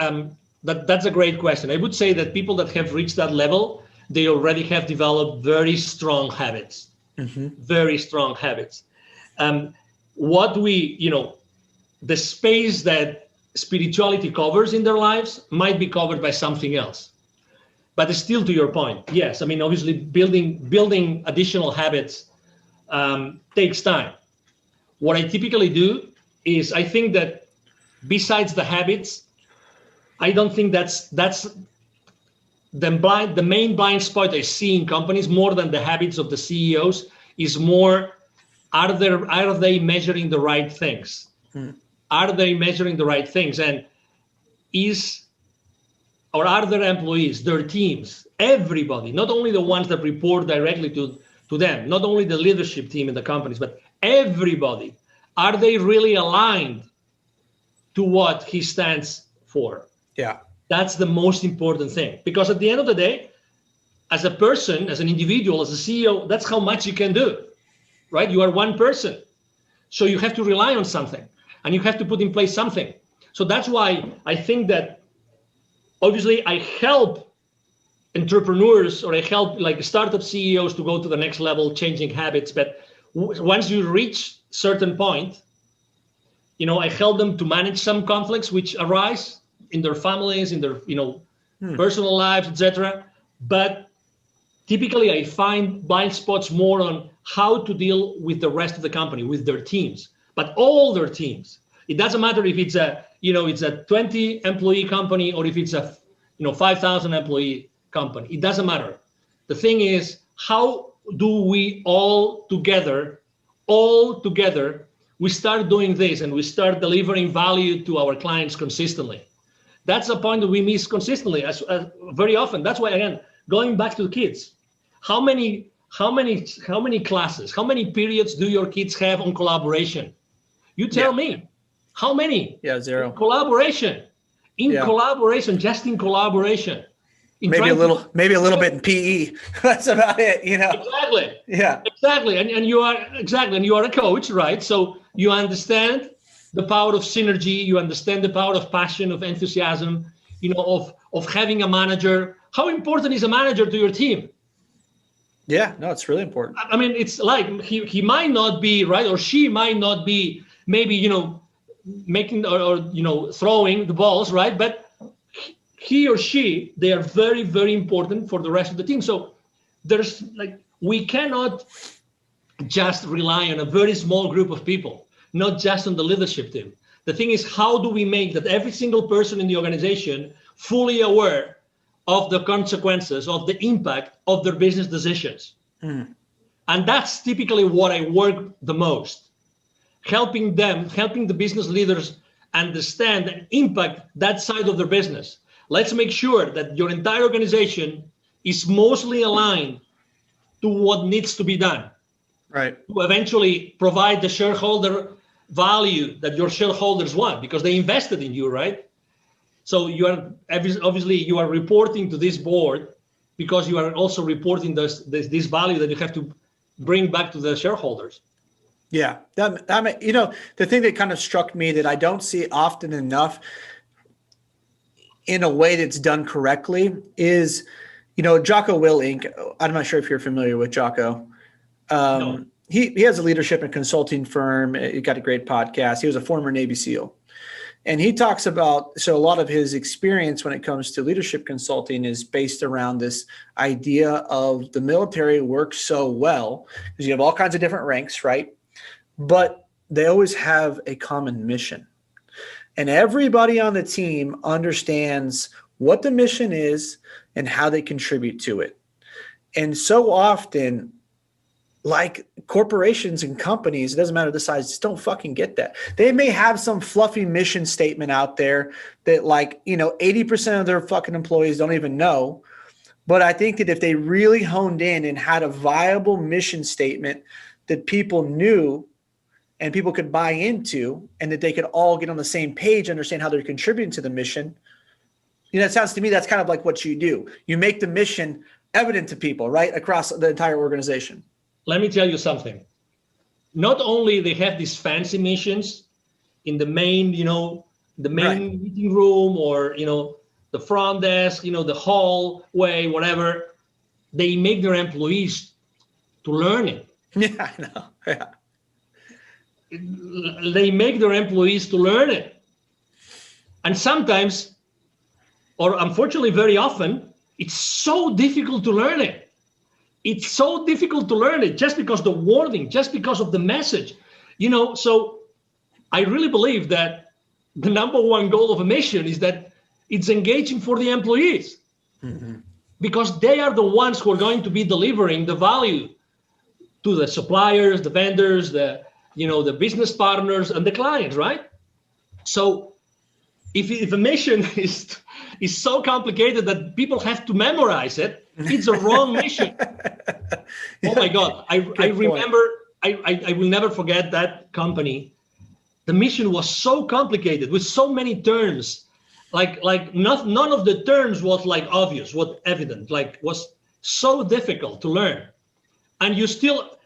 that's a great question. I would say that people that have reached that level, they already have developed very strong habits, very strong habits. The space that spirituality covers in their lives might be covered by something else. But still, to your point, yes, obviously building additional habits takes time. What I typically do is, I think that besides the habits, I don't think that's the main blind spot I see in companies, more than the habits of the CEOs, is more, are they measuring the right things? Are they measuring the right things? And are their employees, their teams, everybody, not only the ones that report directly to them, not only the leadership team in the companies, but everybody, are they really aligned to what he stands for? Yeah. That's the most important thing. Because at the end of the day, as a person, as an individual, as a CEO, that's how much you can do, right? You are one person. So you have to rely on something, and you have to put in place something. So that's why I think that obviously I help entrepreneurs, or I help like startup CEOs to go to the next level, changing habits. But once you reach certain point, I help them to manage some conflicts which arise in their families, in their, personal lives, etc. But typically I find blind spots more on how to deal with the rest of the company, with their teams, but all their teams. It doesn't matter if it's a 20 employee company or if it's a 5,000 employee company. It doesn't matter. The thing is, how do we all together, we start doing this and we start delivering value to our clients consistently? That's the point that we miss consistently, as very often. That's why, again, going back to the kids, how many classes, how many periods do your kids have on collaboration? You tell me. How many? Yeah, zero. Collaboration. Collaboration, just in collaboration. Maybe a little bit in PE. That's about it, Exactly. Yeah. Exactly. And you are a coach, right? So you understand the power of synergy, you understand the power of passion, of enthusiasm, of having a manager. How important is a manager to your team? Yeah, no, it's really important. I mean, it's like he might not be, right, or she might not be maybe, making or throwing the balls, right? But he or she, they are very, very important for the rest of the team. So there's we cannot just rely on a very small group of people, not just on the leadership team. The thing is, how do we make that every single person in the organization fully aware of the consequences, of the impact of their business decisions? And that's typically what I work the most. Helping the business leaders understand and impact that side of their business. Let's make sure that your entire organization is mostly aligned to what needs to be done. Right. To eventually provide the shareholder value that your shareholders want, because they invested in you, right? So you are obviously reporting to this board because you are also reporting this value that you have to bring back to the shareholders. Yeah. The thing that kind of struck me that I don't see often enough in a way that's done correctly is, Jocko Willink. I'm not sure if you're familiar with Jocko. No. He has a leadership and consulting firm. He got a great podcast. He was a former Navy SEAL. And he talks about, so a lot of his experience when it comes to leadership consulting is based around this idea of the military works so well because you have all kinds of different ranks, right? But they always have a common mission. And everybody on the team understands what the mission is and how they contribute to it. And so often, like corporations and companies, it doesn't matter the size, just don't fucking get that. They may have some fluffy mission statement out there that 80% of their fucking employees don't even know. But I think that if they really honed in and had a viable mission statement that people knew and people could buy into, and that they could all get on the same page, understand how they're contributing to the mission. It sounds to me that's kind of like what you do. You make the mission evident to people, right, across the entire organization. Let me tell you something. Not only they have these fancy missions in the main, meeting room or, the front desk, the hallway, whatever, they make their employees to learn it. Yeah, I know. Yeah. They make their employees to learn it. And sometimes, or unfortunately very often, it's so difficult to learn it. It's so difficult to learn it just because the wording, just because of the message, so I really believe that the number one goal of a mission is that it's engaging for the employees, because they are the ones who are going to be delivering the value to the suppliers, the vendors, the business partners and the clients, right? So if a mission is so complicated that people have to memorize it, it's a wrong mission. Oh my God. I remember, I will never forget that company. The mission was so complicated with so many terms, none of the terms was obvious, was evident, was so difficult to learn. And you still,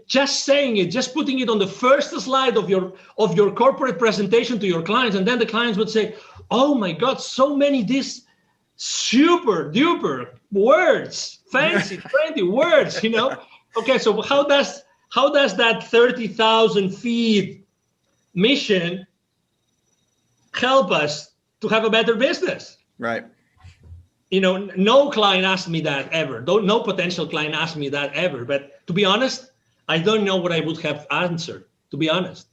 just saying it, just putting it on the first slide of your corporate presentation to your clients, and then the clients would say, "Oh my God, so many these super duper words, fancy, trendy words, Okay, so how does that 30,000 feet mission help us to have a better business? Right. No client asked me that ever. No potential client asked me that ever. But to be honest, I don't know what I would have answered, to be honest.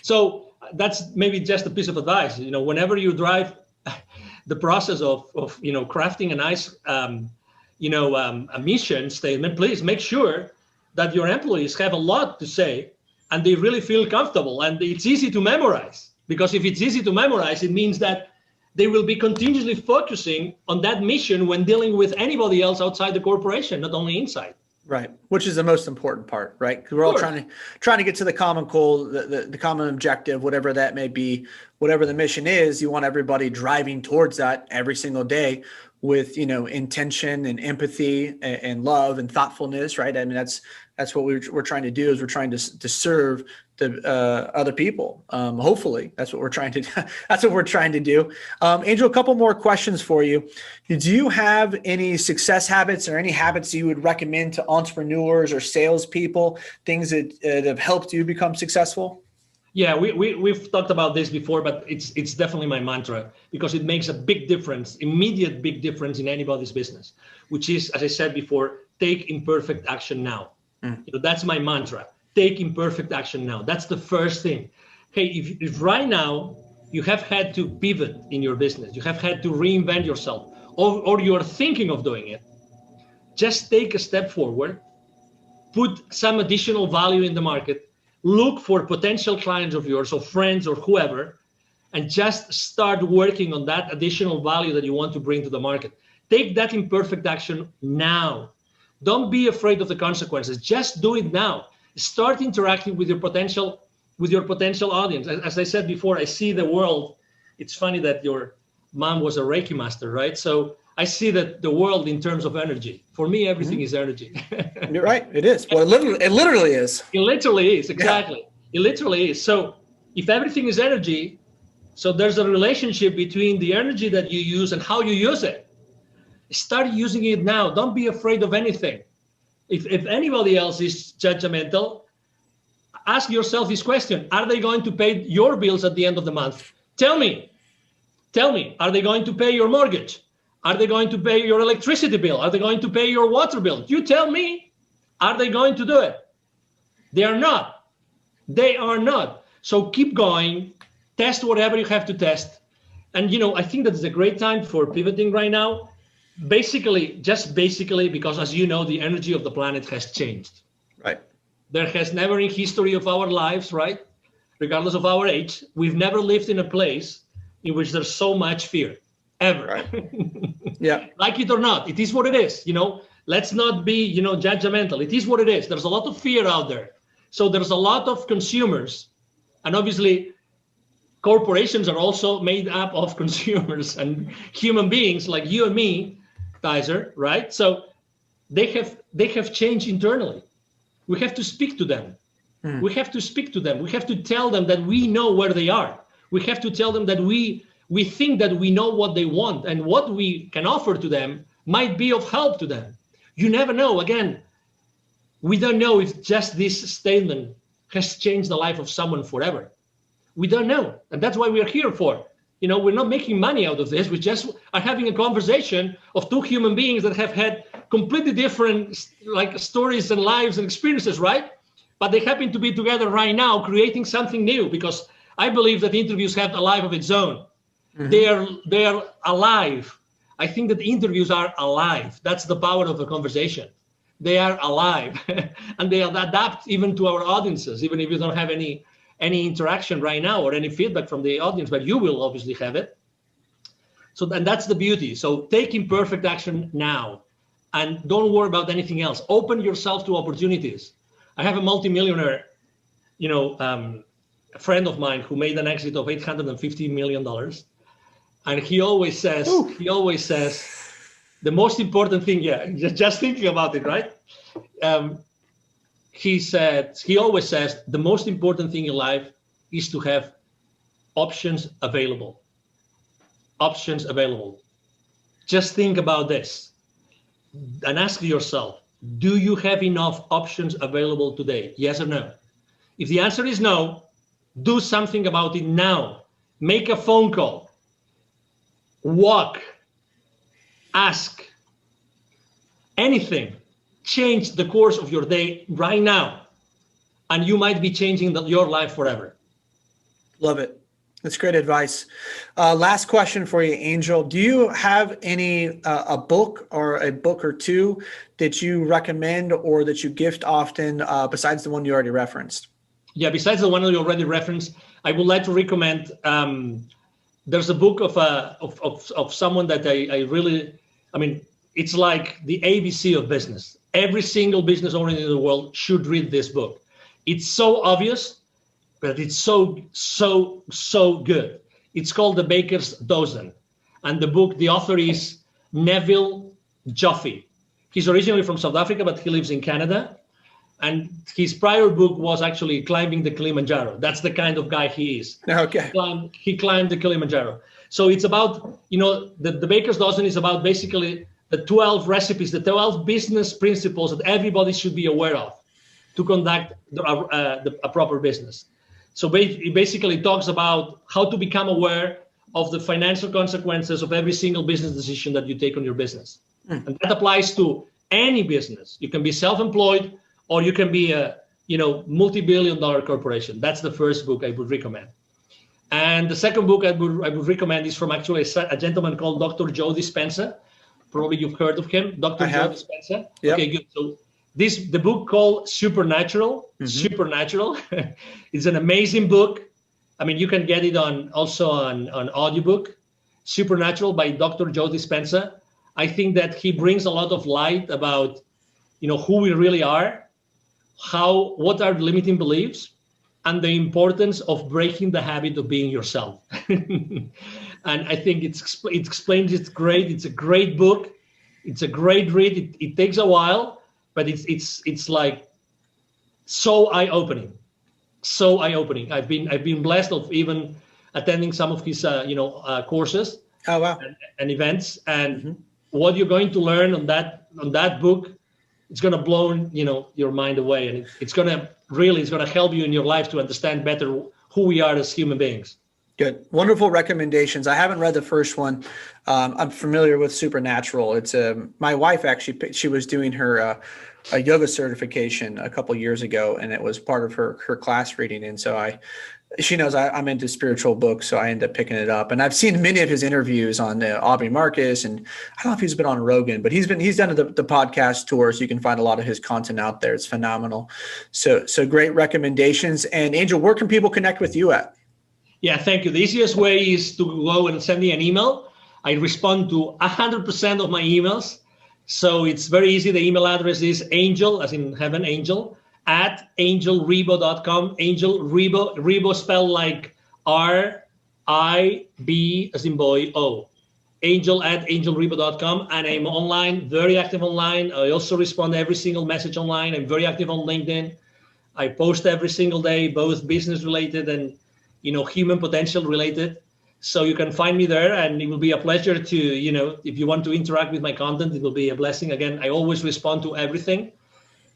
So that's maybe just a piece of advice. Whenever you drive the process of crafting a nice, a mission statement, please make sure that your employees have a lot to say and they really feel comfortable and it's easy to memorize. Because if it's easy to memorize, it means that they will be continuously focusing on that mission when dealing with anybody else outside the corporation, not only inside. Right, which is the most important part, right? Because we're all trying to get to the common goal, the common objective, whatever that may be, whatever the mission is. You want everybody driving towards that every single day with intention and empathy and love and thoughtfulness, right? I mean, that's what we're trying to do. Is we're trying to serve the other people. Hopefully, that's what we're trying to do. Angel, a couple more questions for you. Do you have any success habits or any habits you would recommend to entrepreneurs or salespeople? Things that have helped you become successful? Yeah, we've talked about this before, but it's definitely my mantra because it makes a big difference, immediate big difference in anybody's business, which is, as I said before, take imperfect action now. That's my mantra. Take imperfect action now. That's the first thing. Hey, if right now you have had to pivot in your business, you have had to reinvent yourself, or you're thinking of doing it, just take a step forward, put some additional value in the market, look for potential clients of yours or friends or whoever, and just start working on that additional value that you want to bring to the market. Take that imperfect action now. Don't be afraid of the consequences. Just do it now. Start interacting with your potential audience. As I said before, I see the world. It's funny that your mom was a Reiki master, right? So I see that the world in terms of energy. For me, everything is energy. You're right. It is. Well, it literally is. It literally is. Exactly. Yeah. It literally is. So if everything is energy, so there's a relationship between the energy that you use and how you use it. Start using it now. Don't be afraid of anything. If anybody else is judgmental, ask yourself this question. Are they going to pay your bills at the end of the month? Tell me, are they going to pay your mortgage? Are they going to pay your electricity bill? Are they going to pay your water bill? You tell me, are they going to do it? They are not. They are not. So keep going, test whatever you have to test. And, I think that's a great time for pivoting right now. Basically, because as you know, the energy of the planet has changed. Right. There has never in history of our lives, right? Regardless of our age, we've never lived in a place in which there's so much fear, ever. Right. Yeah. Like it or not, it is what it is. Let's not be, judgmental. It is what it is. There's a lot of fear out there. So there's a lot of consumers, and obviously corporations are also made up of consumers and human beings like you and me, Tyzer, right? So they have changed internally. We have to speak to them. We have to speak to them. We have to tell them that we know where they are. We have to tell them that we think that we know what they want and what we can offer to them might be of help to them. You never know. Again, we don't know if just this statement has changed the life of someone forever. We don't know. And that's why we're here for. We're not making money out of this. We just are having a conversation of two human beings that have had completely different stories and lives and experiences, right? But they happen to be together right now creating something new, because I believe that interviews have a life of its own. Mm-hmm. They are alive. I think that interviews are alive. That's the power of a conversation. They are alive and they adapt even to our audiences, even if you don't have any interaction right now or any feedback from the audience, but you will obviously have it. So and that's the beauty. So take imperfect action now and don't worry about anything else. Open yourself to opportunities. I have a multimillionaire, a friend of mine who made an exit of $850 million. And he always says, the most important thing, just thinking about it, right? He always says, the most important thing in life is to have options available. Options available. just think about this and ask yourself, do you have enough options available today? Yes or no? If the answer is no, do something about it now. Make a phone call, walk, ask, anything. Change the course of your day right now, and you might be changing your life forever. Love it. That's great advice. Last question for you, Angel. Do you have any a book or two that you recommend or that you gift often besides the one you already referenced? Yeah, besides the one that you already referenced, I would like to recommend. There's a book of someone that I really, I mean, it's like the ABC of business. Every single business owner in the world should read this book. It's so obvious, but it's so good. It's called The Baker's Dozen. And the author is Neville Joffe. He's originally from South Africa, but he lives in Canada. And his prior book was actually Climbing the Kilimanjaro. That's the kind of guy he is. Okay. He climbed the Kilimanjaro. So it's about, the Baker's Dozen is about basically the 12 recipes, the 12 business principles that everybody should be aware of to conduct a proper business. So it basically talks about how to become aware of the financial consequences of every single business decision that you take on your business. And that applies to any business. You can be self-employed, or you can be a multi-billion-dollar corporation. That's the first book I would recommend. And the second book I would recommend is from actually a gentleman called Dr. Joe Dispenza. Probably you've heard of him, Dr. Joe Dispenza. Yep. Okay, good. So the book called Supernatural. Supernatural. It's an amazing book. I mean, you can get it also on audiobook. Supernatural by Dr. Joe Dispenza. I think that he brings a lot of light about who we really are, what are limiting beliefs, and the importance of breaking the habit of being yourself. And I think it explains it great. It's a great book. It's a great read. It takes a while, but it's like so eye-opening. So eye-opening. I've been blessed of even attending some of his courses. Oh wow. and events, and what you're going to learn on that book, it's going to blow your mind away, and it's going to help you in your life to understand better who we are as human beings. Good. Wonderful recommendations. I haven't read the first one. I'm familiar with Supernatural. It's my wife actually, she was doing her a yoga certification a couple years ago, and it was part of her class reading. And so she knows I'm into spiritual books, so I end up picking it up. And I've seen many of his interviews on Aubrey Marcus, and I don't know if he's been on Rogan, but he's done the podcast tour, so you can find a lot of his content out there. It's phenomenal. So great recommendations. And Angel, where can people connect with you at? Yeah, thank you. The easiest way is to go and send me an email. I respond to 100% of my emails. So it's very easy. The email address is angel, as in heaven, angel, at angelribo.com. Angel Ribo, Ribo spelled like R-I-B as in boy, O. Angel at angelribo.com. And I'm online, very active online. I also respond to every single message online. I'm very active on LinkedIn. I post every single day, both business related and human potential related. So you can find me there, and it will be a pleasure to, if you want to interact with my content, it will be a blessing. Again, I always respond to everything.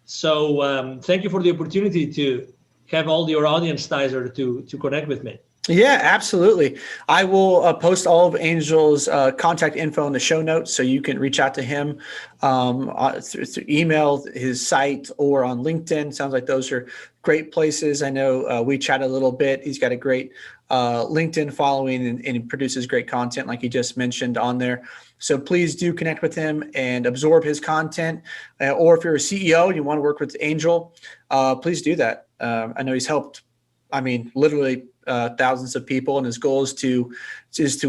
So thank you for the opportunity to have all your audience, Tyzer, to connect with me. Yeah, absolutely. I will post all of Angel's contact info in the show notes, so you can reach out to him through email, his site, or on LinkedIn. Sounds like those are great places. I know we chatted a little bit. He's got a great LinkedIn following, and he produces great content like he just mentioned on there. So please do connect with him and absorb his content. Or if you're a CEO and you want to work with Angel, please do that. I know he's helped, literally thousands of people, and his goal is to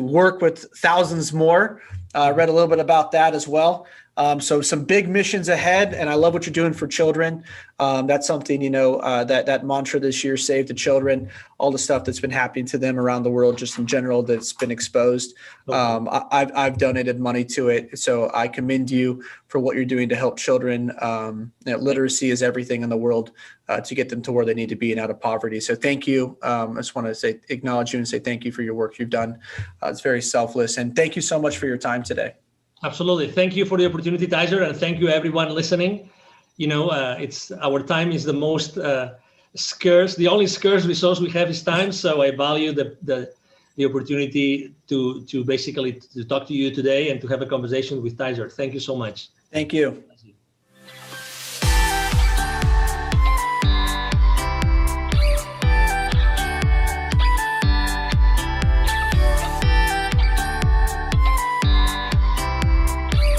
work with thousands more. Read a little bit about that as well. So some big missions ahead, and I love what you're doing for children. That's something, that mantra this year, save the children, all the stuff that's been happening to them around the world, just in general, that's been exposed. I've donated money to it. So I commend you for what you're doing to help children. Literacy is everything in the world to get them to where they need to be and out of poverty. So thank you. I just want to acknowledge you and say thank you for your work you've done. It's very selfless. And thank you so much for your time today. Absolutely. Thank you for the opportunity, Tyzer, and thank you everyone listening. It's our time is the most scarce. The only scarce resource we have is time. So I value the opportunity to basically to talk to you today and to have a conversation with Tyzer. Thank you so much. Thank you.